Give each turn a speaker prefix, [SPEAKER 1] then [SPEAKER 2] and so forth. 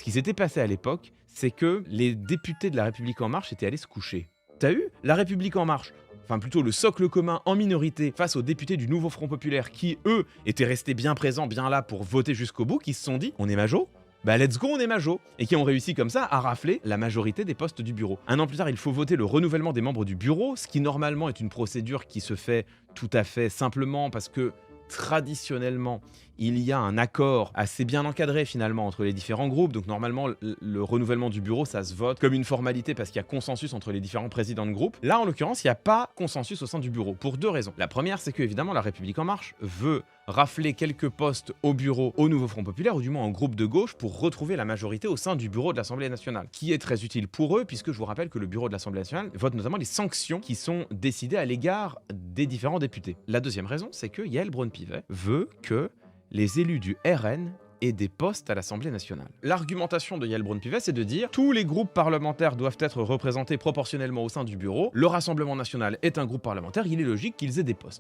[SPEAKER 1] qui s'était passé à l'époque, c'est que les députés de La République En Marche étaient allés se coucher. T'as eu La République En Marche, enfin plutôt le socle commun en minorité face aux députés du Nouveau Front Populaire qui, eux, étaient restés bien présents, bien là pour voter jusqu'au bout, qui se sont dit « on est majo ». Bah let's go, on est majo. Et qui ont réussi comme ça à rafler la majorité des postes du bureau. Un an plus tard, il faut voter le renouvellement des membres du bureau, ce qui normalement est une procédure qui se fait tout à fait simplement parce que traditionnellement, il y a un accord assez bien encadré finalement entre les différents groupes. Donc normalement, le renouvellement du bureau, ça se vote comme une formalité parce qu'il y a consensus entre les différents présidents de groupe. Là, en l'occurrence, il n'y a pas consensus au sein du bureau pour deux raisons. La première, c'est que évidemment, La République En Marche veut rafler quelques postes au bureau au Nouveau Front Populaire, ou du moins en groupe de gauche, pour retrouver la majorité au sein du bureau de l'Assemblée nationale, qui est très utile pour eux, puisque je vous rappelle que le bureau de l'Assemblée nationale vote notamment les sanctions qui sont décidées à l'égard des différents députés. La deuxième raison, c'est que Yael Braun-Pivet veut que les élus du RN et des postes à l'Assemblée nationale. L'argumentation de Yael Braun-Pivet, c'est de dire tous les groupes parlementaires doivent être représentés proportionnellement au sein du bureau. Le Rassemblement national est un groupe parlementaire, il est logique qu'ils aient des postes.